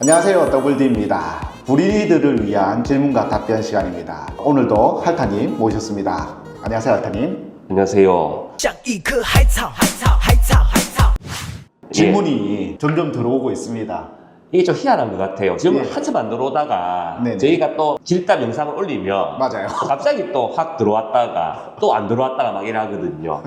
안녕하세요, 더블디입니다. 불인이들을 위한 질문과 답변 시간입니다. 오늘도 할타님 모셨습니다. 안녕하세요, 할타님. 안녕하세요. 질문이 점점 들어오고 있습니다. 이게 좀 희한한 것 같아요. 질문 예. 한참 안 들어오다가 네네. 저희가 또 질답 영상을 올리면 맞아요. 갑자기 또 확 들어왔다가 또 안 들어왔다가 막 이러거든요.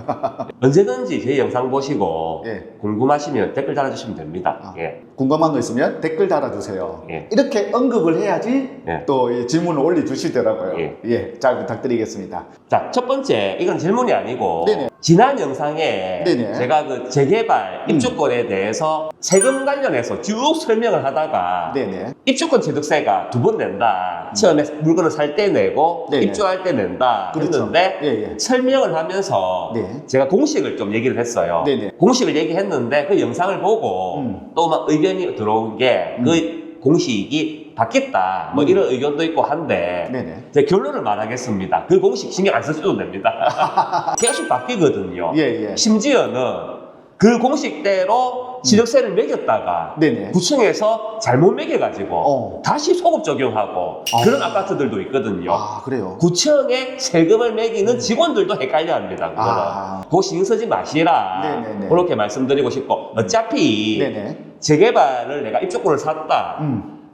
언제든지 저희 영상 보시고 예. 궁금하시면 댓글 달아주시면 됩니다. 아. 예. 궁금한 거 있으면 댓글 달아주세요. 예. 이렇게 언급을 해야지 예. 또 이 질문을 올려주시더라고요. 예. 잘 부탁드리겠습니다. 자, 첫 번째, 이건 질문이 아니고 네네. 지난 영상에 네네. 제가 그 재개발 입주권에 대해서 세금 관련해서 쭉 설명을 하다가 네네. 입주권 취득세가 2번 낸다. 처음에 물건을 살 때 내고 네네. 입주할 때 낸다. 그렇죠. 했는데 예. 설명을 하면서 네. 제가 공식을 좀 얘기를 했어요. 네네. 공식을 얘기했는데 그 영상을 보고 또 막 의견이 들어온 게 그 공식이 바뀌었다. 뭐 이런 의견도 있고 한데 네네. 제 결론을 말하겠습니다. 그 공식 신경 안 쓰셔도 됩니다. 계속 바뀌거든요. 예. 심지어는 그 공식대로 취득세를 매겼다가 네네. 구청에서 잘못 매겨가지고 다시 소급 적용하고 그런 아파트들도 있거든요. 아, 그래요? 구청에 세금을 매기는 직원들도 헷갈려 합니다. 그거는. 아. 그거 신경 쓰지 마시라. 네네네. 그렇게 말씀드리고 싶고 어차피 네네. 재개발을 내가 입주권을 샀다.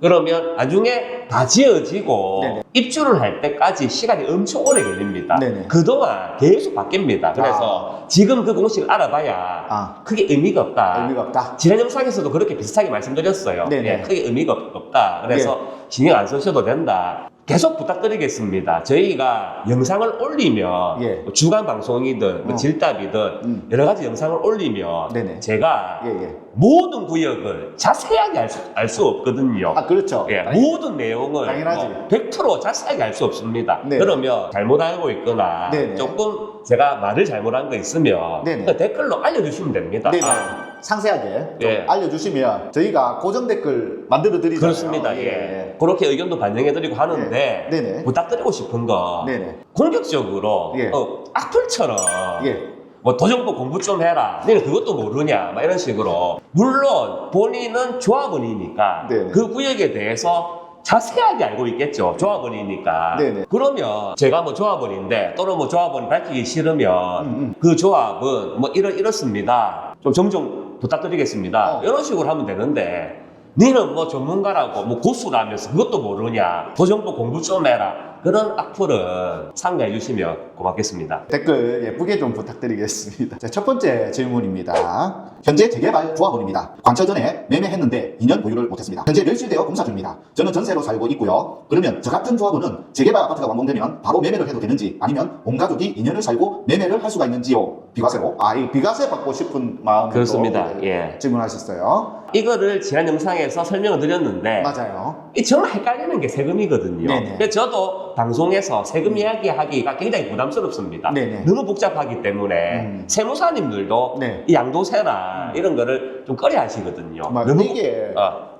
그러면 나중에 다 지어지고 네네. 입주를 할 때까지 시간이 엄청 오래 걸립니다. 네네. 그동안 계속 바뀝니다. 그래서 지금 그 공식을 알아봐야 크게 의미가 없다. 의미가 없다. 지난 영상에서도 그렇게 비슷하게 말씀드렸어요. 네네. 예, 크게 의미가 없다. 그래서 신경 안 쓰셔도 된다. 계속 부탁드리겠습니다. 저희가 영상을 올리면 예. 뭐 주간 방송이든 뭐 질답이든 여러 가지 영상을 올리면 네네. 제가 예. 모든 구역을 자세하게 알 수 없거든요. 아, 그렇죠. 예, 모든 내용을 당연하지. 100% 자세하게 알 수 없습니다. 네. 그러면 잘못 알고 있거나 네네. 조금 제가 말을 잘못한 거 있으면 네네. 그 댓글로 알려주시면 됩니다. 네네. 상세하게 좀 예. 알려주시면 저희가 고정 댓글 만들어 드리잖아요. 그렇습니다. 예. 그렇게 의견도 반영해드리고 하는데 네네. 부탁드리고 싶은 건 네네. 공격적으로 예. 악플처럼 예. 뭐 도정보 공부 좀 해라. 너는 그것도 모르냐. 막 이런 식으로. 물론 본인은 조합원이니까 네네. 그 구역에 대해서 자세하게 알고 있겠죠. 조합원이니까. 네네. 그러면 제가 뭐 조합원인데 또는 뭐 조합원이 밝히기 싫으면 그 조합은 뭐 이렇습니다. 좀 정정 부탁드리겠습니다. 이런 식으로 하면 되는데 너는 뭐 전문가라고 뭐 고수라면서 그것도 모르냐. 도정보 공부 좀 해라. 그런 악플은 상대해 주시면 고맙겠습니다. 댓글 예쁘게 좀 부탁드리겠습니다. 자, 첫 번째 질문입니다. 현재 재개발 조합원입니다. 관철 전에 매매했는데 2년 보유를 못했습니다. 현재 멸실되어 공사 중입니다. 저는 전세로 살고 있고요. 그러면 저 같은 조합원은 재개발 아파트가 완공되면 바로 매매를 해도 되는지 아니면 온 가족이 2년을 살고 매매를 할 수가 있는지요? 비과세로. 이 비과세 받고 싶은 마음으로 그렇습니다. 예. 질문하셨어요. 이거를 지난 영상에서 설명을 드렸는데 맞아요. 이 정말 헷갈리는 게 세금이거든요. 네네. 그래서 저도 방송에서 세금 이야기하기가 굉장히 부담스럽습니다. 네네. 너무 복잡하기 때문에 세무사님들도 네. 이 양도세나 이런 거를 좀 꺼려 하시거든요. 너무 이게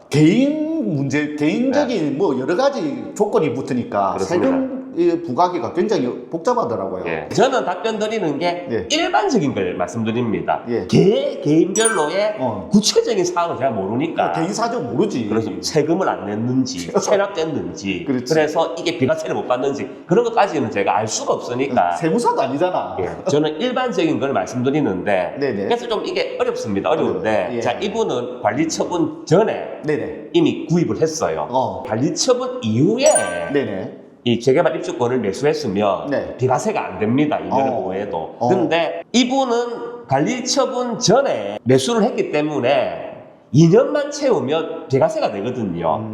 개인 문제, 개인적인 뭐 여러 가지 조건이 붙으니까 그렇습니다. 세금 부과하기가 굉장히 복잡하더라고요. 예. 저는 답변 드리는 게 예. 일반적인 걸 말씀드립니다. 예. 개인별로의 구체적인 사항을 제가 모르니까. 개인 사정 모르지. 그래서 세금을 안 냈는지, 체납됐는지, 그렇지. 그래서 이게 비과세를 못 받는지 그런 것까지는 제가 알 수가 없으니까. 세무사도 아니잖아. 예, 저는 일반적인 걸 말씀드리는데 네네. 그래서 좀 이게 어렵습니다. 어려운데 예. 자, 이분은 관리처분 전에 네네. 이미 구입을 했어요. 관리처분 이후에 네네. 이 재개발 입주권을 매수했으면 네. 비과세가 안 됩니다. 2년 후에도. 근데 이분은 관리처분 전에 매수를 했기 때문에 2년만 채우면 비과세가 되거든요.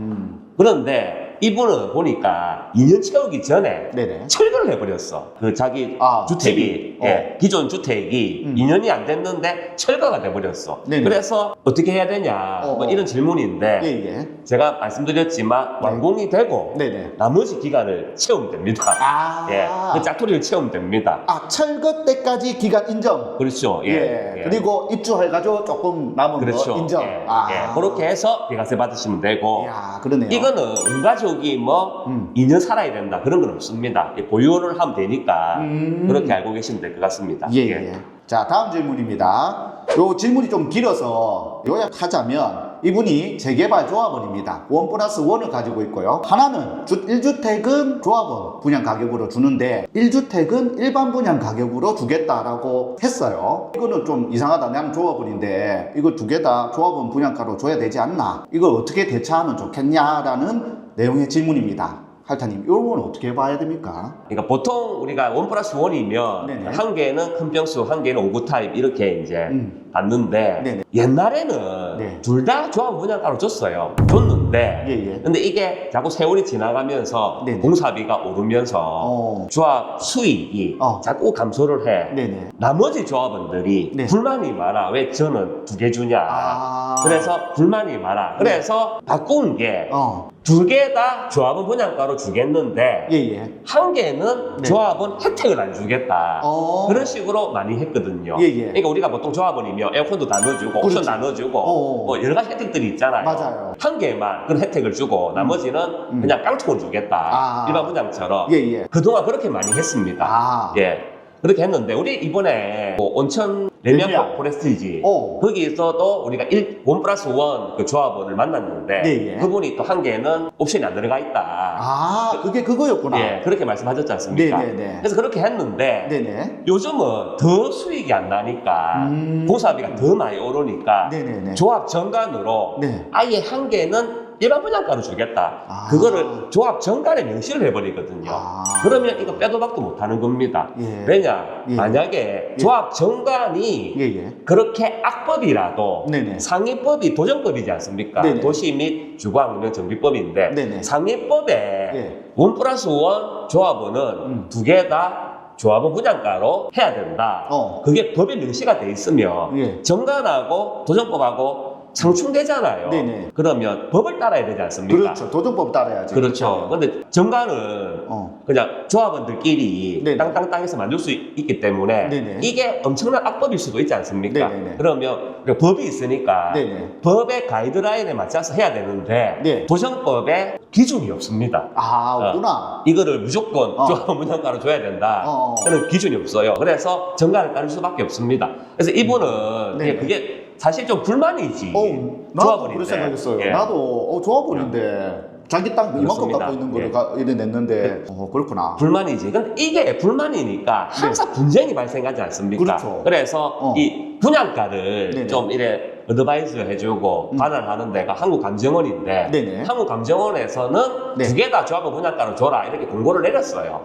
그런데 이분은 보니까 2년 채우기 전에 네네. 철거를 해버렸어. 그 자기 주택이, 집이. 예, 기존 주택이 2년이 안 됐는데 철거가 돼버렸어. 네네. 그래서 어떻게 해야 되냐, 뭐 이런 질문인데, 예. 제가 말씀드렸지만 완공이 되고, 네네. 나머지 기간을 채우면 됩니다. 예, 그 짜투리를 채우면 됩니다. 철거 때까지 기간 인정. 그렇죠. 예. 그리고 입주해가지고 조금 남은 그렇죠. 거 인정. 예. 그렇게 해서 비과세 받으시면 되고, 이야, 그러네요. 이거는 온 가족이 뭐 2년 살아야 된다 그런 건 없습니다. 보유를 하면 되니까 그렇게 알고 계시면 될 것 같습니다. 예. 자, 다음 질문입니다. 요 질문이 좀 길어서 요약하자면 이분이 재개발 조합원입니다. 1+1을 가지고 있고요. 하나는 1주택은 조합원 분양 가격으로 주는데 1주택은 일반 분양 가격으로 주겠다라고 했어요. 이거는 좀 이상하다. 나는 조합원인데 이거 두 개 다 조합원 분양가로 줘야 되지 않나? 이걸 어떻게 대처하면 좋겠냐라는 내용의 질문입니다. 할타님, 이런 건 어떻게 봐야 됩니까? 그러니까 보통 우리가 1+1이면 네네. 한 개는 큰 평수, 한 개는 5구 타입 이렇게 이제 받는데 네네. 옛날에는 네. 둘 다 조합 분양가로 줬어요. 줬는데 예. 근데 이게 자꾸 세월이 지나가면서 네네. 공사비가 오르면서 조합 수익이 자꾸 감소를 해. 네네. 나머지 조합원들이 네. 불만이 많아. 왜 저는 두 개 주냐. 그래서 불만이 많아. 그래서 바꾼 게 두 개 다 조합원 분양가로 주겠는데 예. 한 개는 네. 조합원 혜택을 안 주겠다. 그런 식으로 많이 했거든요. 예. 그러니까 우리가 보통 조합원이면 에어컨도 다 넣어주고 옵션 그렇지. 다 넣어주고 뭐 여러 가지 혜택들이 있잖아요. 맞아요. 한 개만 그런 혜택을 주고 나머지는 그냥 깡통을 주겠다. 일반 분양처럼. 예. 그동안 그렇게 많이 했습니다. 예. 그렇게 했는데 우리 이번에 뭐 온천 레미안 포레스티지 거기서도 우리가 1+1 그 조합원을 만났는데 네. 그분이 또 한 개는 옵션이 안 들어가 있다. 그게 그거였구나. 예, 그렇게 말씀하셨지 않습니까? 네네네. 그래서 그렇게 했는데 네네. 요즘은 더 수익이 안 나니까 공사비가 더 많이 오르니까 네네네. 조합 정관으로 네. 아예 한 개는 일반 분양가로 주겠다. 그거를 조합 정관에 명시를 해버리거든요. 그러면 이거 빼도 박도 못하는 겁니다. 예. 왜냐? 예. 만약에 조합 정관이 그렇게 악법이라도 네네. 상위법이 도정법이지 않습니까? 네네. 도시 및 주거환경정비법인데 네네. 상위법에 1+1 조합원은 두 개 다 조합원 분양가로 해야 된다. 그게 법에 명시가 돼 있으면 정관하고 도정법하고 상충되잖아요. 네네. 그러면 법을 따라야 되지 않습니까? 그렇죠. 도정법 따라야지. 그렇죠. 근데 정관은 그냥 조합원들끼리 네네. 땅땅땅해서 만들 수 있기 때문에 네네. 이게 엄청난 악법일 수도 있지 않습니까? 네네네. 그러면 법이 있으니까 네네. 법의 가이드라인에 맞춰서 해야 되는데 네. 도정법에 기준이 없습니다. 없구나. 이거를 무조건 조합원 분양가로 줘야 된다. 그런 기준이 없어요. 그래서 정관을 따를 수밖에 없습니다. 그래서 이분은 네네. 그게 사실 좀 불만이지. 나도 그렇게 생각했어요. 예. 나도 조합원인데 자기 땅 이만큼 그렇습니다. 갖고 있는 거를 예. 이래 냈는데 그렇구나. 불만이지. 근데 이게 불만이니까 항상 분쟁이 발생하지 않습니까? 그렇죠. 그래서 이 분양가를 네네. 좀 이래 어드바이스 해주고 관할하는 데가 한국감정원인데 네네. 한국감정원에서는 네. 두 개 다 조합원 분양가로 줘라 이렇게 공고를 내렸어요.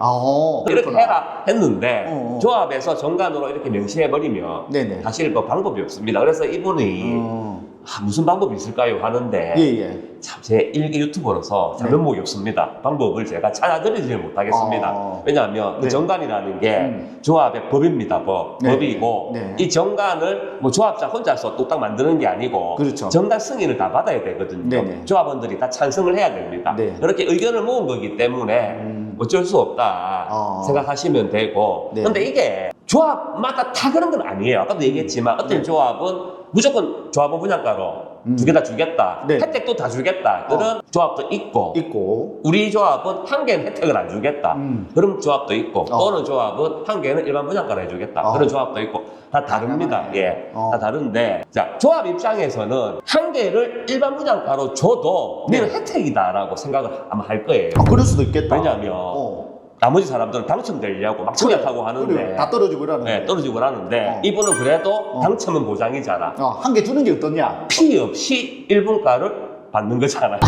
이렇게 그렇구나. 해라 했는데 조합에서 정관으로 이렇게 명시해버리면 네네. 사실 그 방법이 없습니다. 그래서 이분이 무슨 방법이 있을까요? 하는데 예. 참 제 일개 유튜버로서 잘 면목이 없습니다. 방법을 제가 찾아드리지 못하겠습니다. 왜냐하면 그 네. 정관이라는 게 조합의 법입니다. 네. 법이고 네. 이 정관을 뭐 조합자 혼자서 뚝딱 만드는 게 아니고 그렇죠. 정관 승인을 다 받아야 되거든요. 네네. 조합원들이 다 찬성을 해야 됩니다. 네. 그렇게 의견을 모은 거기 때문에 어쩔 수 없다 생각하시면 되고 네. 근데 이게 조합마다 다 그런 건 아니에요. 아까도 얘기했지만 어떤 조합은 무조건 조합원 분양가로 두 개 다 주겠다. 네. 혜택도 다 주겠다. 그런 조합도 있고 우리 조합은 한 개는 혜택을 안 주겠다. 그런 조합도 있고 어느 조합은 한 개는 일반 분양가로 해주겠다. 그런 조합도 있고 다 다릅니다. 다양하네. 다 다른데 자 조합 입장에서는 한 개를 일반 분양가로 줘도 우리는 혜택이다라고 생각을 아마 할 거예요. 그럴 수도 있겠다. 왜냐하면 나머지 사람들은 당첨되려고 막 청약하고 하는데 그래, 다 떨어지고 이러는데. 네, 떨어지고 하는데 이분은 그래도 당첨은 보장이잖아. 한 개 주는 게 어떠냐? 피 없이 1분가를 받는 거잖아요.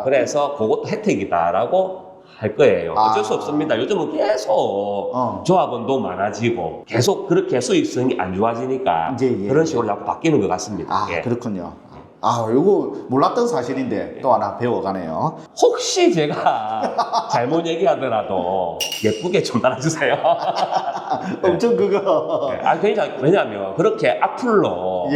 그래서 그것도 혜택이다라고 할 거예요. 어쩔 수 없습니다. 요즘은 계속 조합원도 많아지고 계속 그렇게 수익성이 안 좋아지니까 그런 식으로 자꾸 바뀌는 것 같습니다. 그렇군요. 요거 몰랐던 사실인데 또 하나 배워가네요. 혹시 제가 잘못 얘기하더라도 예쁘게 좀 따라주세요. 엄청 그거. 왜냐하면 그렇게 악플로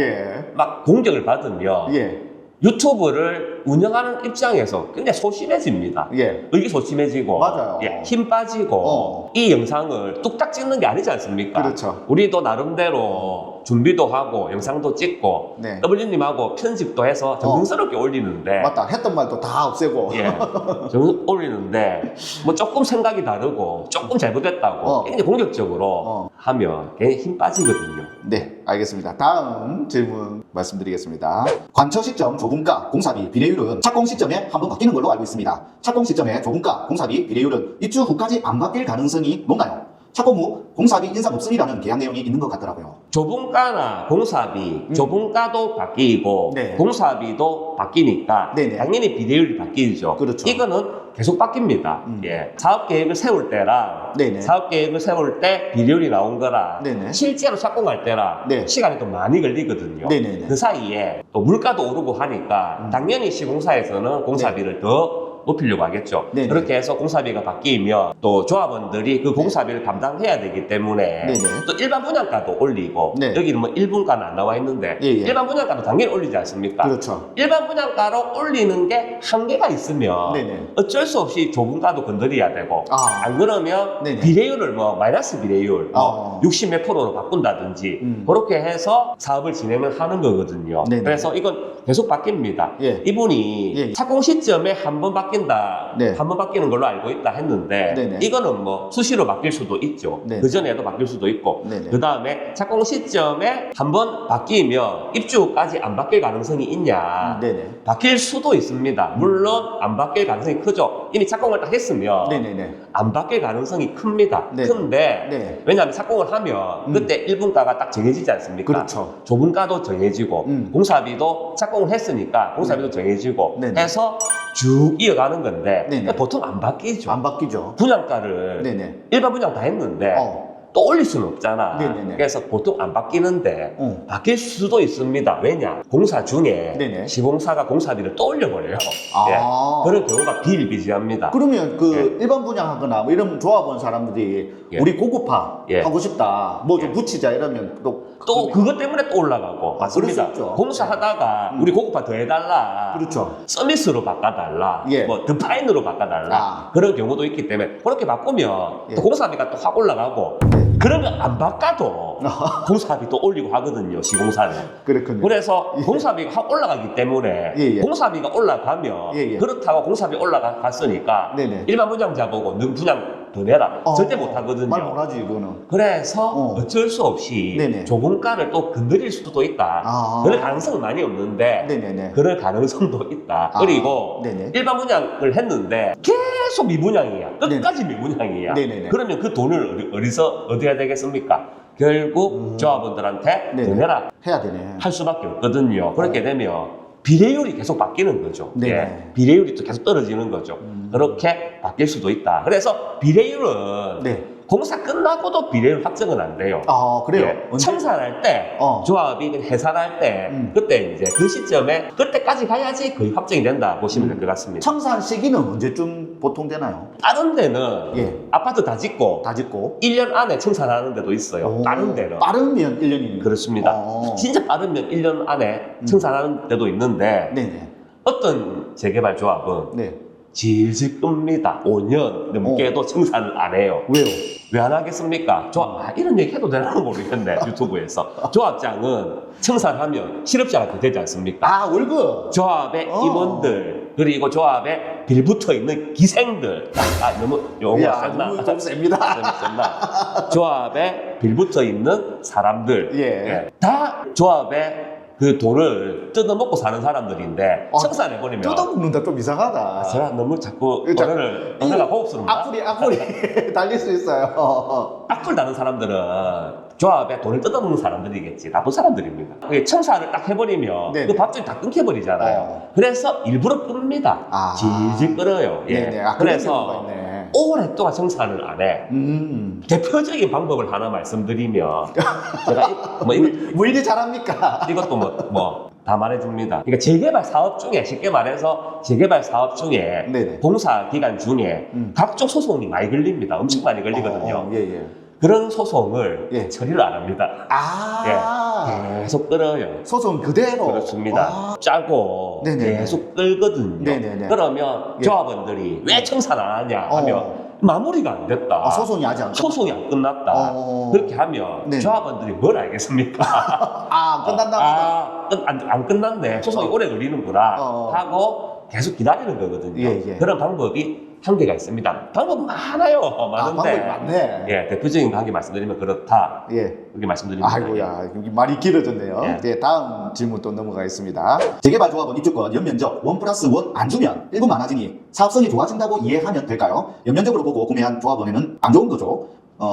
막 공격을 받으면 유튜브를 운영하는 입장에서 굉장히 소심해집니다. 의기소침해지고 맞아요. 힘 빠지고 이 영상을 뚝딱 찍는 게 아니지 않습니까? 그렇죠. 우리도 나름대로 준비도 하고 영상도 찍고 네. W님하고 편집도 해서 정성스럽게 올리는데 맞다. 했던 말도 다 없애고. 예, 올리는데 뭐 조금 생각이 다르고 조금 잘못됐다고 굉장히 공격적으로 하면 괜히 힘 빠지거든요. 네, 알겠습니다. 다음 질문 말씀드리겠습니다. 관처 시점 조분가 공사비 비례율은 착공 시점에 한번 바뀌는 걸로 알고 있습니다. 착공 시점에 조분가 공사비 비례율은 입주 후까지 안 바뀔 가능성이 높나요? 착공 후 공사비 인상 없음이라는 계약 내용이 있는 것 같더라고요. 조분가나 공사비, 조분가도 바뀌고 네. 공사비도 바뀌니까 네네. 당연히 비례율이 바뀌죠. 그렇죠. 이거는 계속 바뀝니다. 예. 사업 계획을 세울 때랑 네네. 사업 계획을 세울 때 비례율이 나온 거랑 네네. 실제로 착공할 때랑 네. 시간이 또 많이 걸리거든요. 네네네. 그 사이에 또 물가도 오르고 하니까 당연히 시공사에서는 공사비를 더 높이려고 하겠죠. 네네. 그렇게 해서 공사비가 바뀌면 또 조합원들이 그 공사비를 감당해야 되기 때문에 네네. 또 일반 분양가도 올리고 네. 여기는 뭐 1분가는 안 나와 있는데 예, 예. 일반 분양가도 당연히 올리지 않습니까? 그렇죠. 일반 분양가로 올리는 게 한계가 있으면 네네. 어쩔 수 없이 조분가도 건드려야 되고 안 그러면 네네. 비례율을 뭐 마이너스 비례율 뭐 60 몇 프로로 바꾼다든지 그렇게 해서 사업을 진행을 하는 거거든요. 네네. 그래서 이건 계속 바뀝니다. 예. 이분이 예. 착공 시점에 한 번 바뀐다, 네. 한 번 바뀌는 걸로 알고 있다 했는데 네네. 이거는 뭐 수시로 바뀔 수도 있죠. 네네. 그 전에도 바뀔 수도 있고 네네. 그 다음에 착공 시점에 한 번 바뀌면 입주까지 안 바뀔 가능성이 있냐? 네네. 바뀔 수도 있습니다. 물론 안 바뀔 가능성이 크죠. 이미 착공을 딱 했으면 네네네. 안 바뀔 가능성이 큽니다. 네. 큰데 네. 왜냐하면 착공을 하면 그때 1분가가 딱 정해지지 않습니까? 그렇죠. 조분가도 정해지고 공사비도 착공을 했으니까 공사비도 정해지고 네네. 해서 쭉 이어가는 건데 네네. 보통 안 바뀌죠. 안 바뀌죠. 분양가를 네네. 일반 분양 다 했는데 어. 또 올릴 수는 없잖아. 네네네. 그래서 보통 안 바뀌는데 어. 바뀔 수도 있습니다. 왜냐? 공사 중에 네네. 시공사가 공사비를 또 올려버려요. 아. 예. 그런 경우가 비일비재합니다. 그러면 그 일반 분양하거나 뭐 이런 조합원 사람들이 예. 우리 고급화 예. 하고 싶다. 뭐 좀 예. 붙이자 이러면 또 그것 때문에 또 올라가고 맞습니다. 그럴 수 있죠. 공사하다가 우리 고급화 더 해달라. 그렇죠. 서비스로 바꿔달라. 예. 뭐 더파인으로 바꿔달라. 그런 경우도 있기 때문에 그렇게 바꾸면 예. 또 공사비가 또 확 올라가고 그러면 안 바꿔도 공사비 또 올리고 하거든요. 시공사는. 그렇군요. 그래서 공사비가 확 올라가기 때문에 예, 예. 공사비가 올라가면 예, 예. 그렇다고 공사비 올라갔으니까 네네. 일반 분양자 보고 너 분양 더 내라. 절대 못 하거든요. 말 못하지 이거는. 그래서 어. 어쩔 수 없이 네네. 조분가를 또 건드릴 수도 있다. 아. 그럴 가능성은 많이 없는데 네네네. 그럴 가능성도 있다. 아. 그리고 네네. 일반 분양을 했는데 계속 미분양이야. 끝까지 미분양이야. 네네네. 그러면 그 돈을 어디서 얻어야 되겠습니까? 결국 조합원들한테 네네. 더 내라 해야 되네. 할 수밖에 없거든요. 그렇게 되면 비례율이 계속 바뀌는 거죠. 네네. 예. 비례율이 또 계속 떨어지는 거죠. 그렇게 바뀔 수도 있다. 그래서 비례율은 네. 공사 끝나고도 비례율 확정은 안 돼요. 아 그래요. 예. 언제? 청산할 때, 조합이 해산할 때, 그때 이제 그 시점에 그때까지 가야지 거의 확정이 된다 보시면 될 것 같습니다. 청산 시기는 언제쯤 보통 되나요? 다른 데는 예. 아파트 다 짓고 다 짓고. 1년 안에 청산하는 데도 있어요. 오, 다른 데는. 빠르면 1년이니까. 그렇습니다. 진짜 빠르면 1년 안에 청산하는 데도 있는데 네네. 어떤 재개발 조합은 네. 질질 끕니다. 5년 넘게도 청산을 안 해요. 왜요? 왜 안 하겠습니까? 이런 얘기 해도 되나 모르겠네. 유튜브에서. 조합장은 청산하면 실업자가 더 되지 않습니까? 아 월급. 조합의 임원들 그리고 조합에 빌붙어 있는 기생들 너무 용어가 야, 셌나? 너무 좀 셉니다. 셌나? 조합에 빌붙어 있는 사람들 예. 다 조합에 그 돈을 뜯어먹고 사는 사람들인데 아, 청산해버리면 뜯어먹는다 좀 이상하다. 제가 너무 자꾸 자, 언어가 고급스럽나? 악플이 달릴 수 있어요. 악플 다는 사람들은 조합에 돈을 뜯어먹는 사람들이겠지. 나쁜 사람들입니다. 그게 청산을 딱 해버리면 네네. 그 밥줄이 다 끊겨버리잖아요. 그래서 일부러 끕니다. 아. 질질 끌어요. 예. 네네. 아, 그런 그래서 경우가 있네. 오랫동안 청산을 안 해. 대표적인 방법을 하나 말씀드리면 제가 뭐 이리 잘합니까? 이것도 다 말해줍니다. 그러니까 재개발 사업 중에 쉽게 말해서 재개발 사업 중에 네네. 공사 기간 중에 각종 소송이 많이 걸립니다. 엄청 많이 걸리거든요. 예. 그런 소송을 예. 처리를 안 합니다. 예. 계속 끌어요. 소송 그대로. 그렇습니다. 짜고 네네네. 계속 끌거든요. 네네네. 그러면 예. 조합원들이 왜 청산 안 하냐 하면 마무리가 안 됐다. 소송이 아직 안 소송이 안 끝났다. 그렇게 하면 네. 조합원들이 뭘 알겠습니까? 끝난다. 안 끝났네. 소송이 오래 걸리는구나 어. 하고 계속 기다리는 거거든요. 예. 그런 방법이 한계가 있습니다. 방법 많아요. 많은데. 방법이 많네. 예, 대표적인 관계 말씀드리면 그렇다. 예. 그렇게 말씀드립니다. 아이고야, 말이 길어졌네요. 예. 네, 다음 질문 또 넘어가겠습니다. 재개발 조합원 입주권 연면적 1+1 안 주면 일부 많아지니 사업성이 좋아진다고 이해하면 될까요? 연면적으로 보고 구매한 조합원에는 안 좋은 거죠.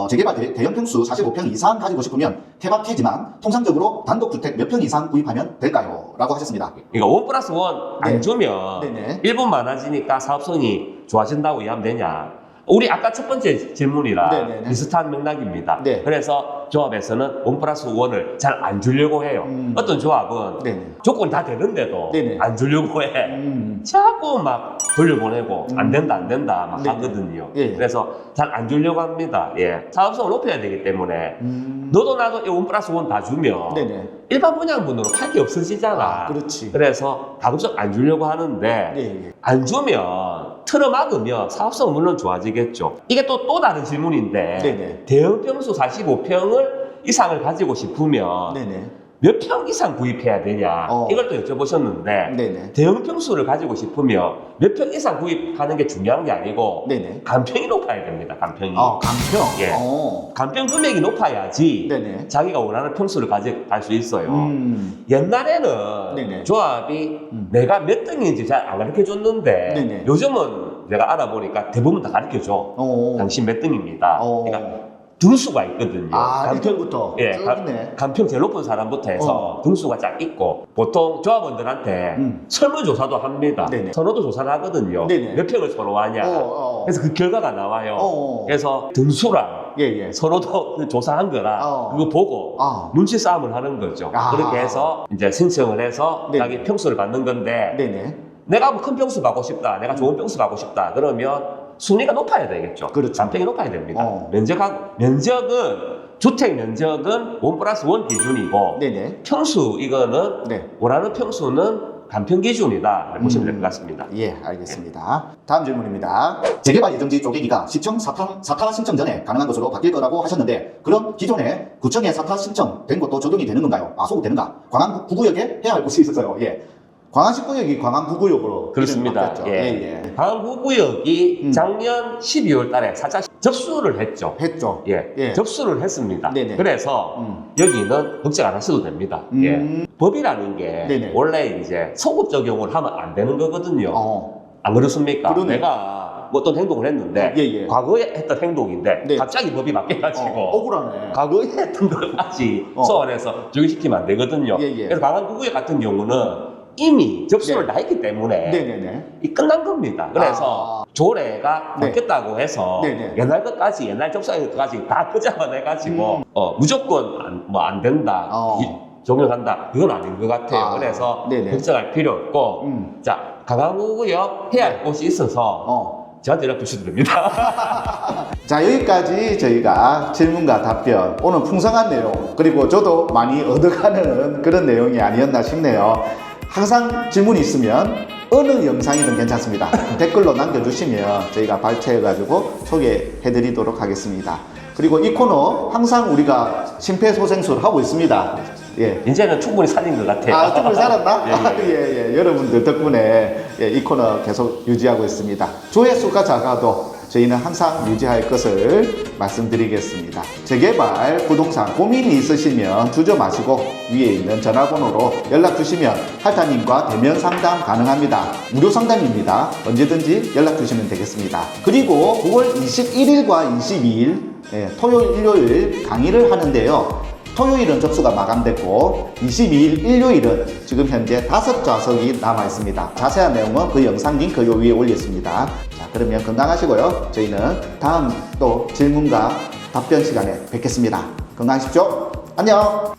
재개발 대형 평수 45평 이상 가지고 싶으면 케바케지만 통상적으로 단독주택 몇 평 이상 구입하면 될까요? 라고 하셨습니다. 그러니까 1+1 안 네. 주면 네네. 1분 많아지니까 사업성이 좋아진다고 이해하면 되냐? 우리 아까 첫 번째 질문이랑 네네네. 비슷한 맥락입니다. 네. 그래서 조합에서는 1+1을 잘 안 주려고 해요. 어떤 조합은 네네. 조건이 다 되는데도 네네. 안 주려고 해. 자꾸 막 돌려보내고 안 된다 막 네네. 하거든요. 예. 그래서 잘 안 주려고 합니다. 예. 사업성을 높여야 되기 때문에 너도 나도 이 1+1 다 주면 네네. 일반 분양분으로 팔 게 없어지잖아. 그렇지. 그래서 가급적 안 주려고 하는데 예. 안 주면 틀어막으면 사업성은 물론 좋아지겠죠. 이게 또 다른 질문인데 네네. 대형 평수 45평을 이상을 가지고 싶으면 네네. 몇 평 이상 구입해야 되냐 이걸 또 여쭤보셨는데 네네. 대형 평수를 가지고 싶으면 몇 평 이상 구입하는 게 중요한 게 아니고 네네. 간평이 높아야 됩니다. 간평이. 간평. 예. 간평 금액이 높아야지 네네. 자기가 원하는 평수를 가져갈 수 있어요. 음. 옛날에는 네네. 조합이 내가 몇 등인지 잘 안 가르쳐 줬는데 네네. 요즘은 내가 알아보니까 대부분 다 가르쳐 줘. 당신 몇 등입니다. 그러니까 등수가 있거든요. 간평부터 예, 쭉 있네. 간평 제일 높은 사람부터 해서 등수가 쫙 있고 보통 조합원들한테 설문조사도 합니다. 네네. 선호도 조사를 하거든요. 네네. 몇 평을 선호하냐. 그래서 그 결과가 나와요. 그래서 등수랑 예. 선호도 그 조사한 거라 그거 보고 눈치 싸움을 하는 거죠. 그렇게 해서 이제 신청을 해서 네네. 자기 평수를 받는 건데 네네. 내가 뭐 큰 평수 가고 싶다, 내가 좋은 평수 가고 싶다 그러면 순위가 높아야 되겠죠. 그렇죠. 간평이 높아야 됩니다. 면적은 주택 면적은 1+1 기준이고 네네. 평수 이거는 네. 원하는 평수는 간평 기준이다 보시면 될 것 같습니다. 예, 알겠습니다. 다음 질문입니다. 재개발 예정지 쪼개기가 시청 사타 신청 전에 가능한 것으로 바뀔 거라고 하셨는데 그럼 기존에 구청에 사타 신청된 것도 적용이 되는 건가요? 소급되는가? 광안 9구역에 해야 할 곳이 있어서요. 예. 광안 19구역이 광안 9구역으로 그렇습니다. 예. 광안 9구역이 작년 12월 달에 살짝 접수를 했죠. 예. 접수를 했습니다. 네네. 그래서 여기는 걱정 안 하셔도 됩니다. 예. 법이라는 게 네네. 원래 이제 소급 적용을 하면 안 되는 거거든요. 안 그렇습니까? 그러네. 내가 뭐 어떤 행동을 했는데 예. 과거에 했던 행동인데 네. 갑자기 법이 바뀌어가지고 억울하네. 과거에 했던 것까지 소환해서 적용시키면 안 되거든요. 예. 그래서 광안 9구역 같은 경우는 이미 접수를 다 했기 때문에 네네네. 이 끝난 겁니다. 그래서 조례가 네. 바뀌었다고 해서 네네. 옛날 것까지 옛날 접수한 것까지 다 끄잡아내가지고 무조건 뭐 안 된다 적용한다 그건 아닌 것 같아요. 그래서 네네. 걱정할 필요 없고 자 강화구구역 해야 할 곳이 있어서 저한테 연락 주셔도 됩니다. 자, 여기까지 저희가 질문과 답변, 오늘 풍성한 내용, 그리고 저도 많이 얻어가는 그런 내용이 아니었나 싶네요. 항상 질문이 있으면 어느 영상이든 괜찮습니다. 댓글로 남겨주시면 저희가 발췌해가지고 소개해드리도록 하겠습니다. 그리고 이 코너 항상 우리가 심폐소생술을 하고 있습니다. 예. 이제는 충분히 살린 것 같아요. 충분히 살았나? 예. 예. 여러분들 덕분에 이 코너 계속 유지하고 있습니다. 조회수가 작아도 저희는 항상 유지할 것을 말씀드리겠습니다. 재개발, 부동산 고민이 있으시면 주저 마시고 위에 있는 전화번호로 연락 주시면 할타님과 대면 상담 가능합니다. 무료 상담입니다. 언제든지 연락 주시면 되겠습니다. 그리고 9월 21일과 22일 토요일, 일요일 강의를 하는데요. 토요일은 접수가 마감됐고 22일 일요일은 지금 현재 5좌석이 남아 있습니다. 자세한 내용은 그 영상 링크 요 위에 올렸습니다. 자, 그러면 건강하시고요. 저희는 다음 또 질문과 답변 시간에 뵙겠습니다. 건강하십시오. 안녕.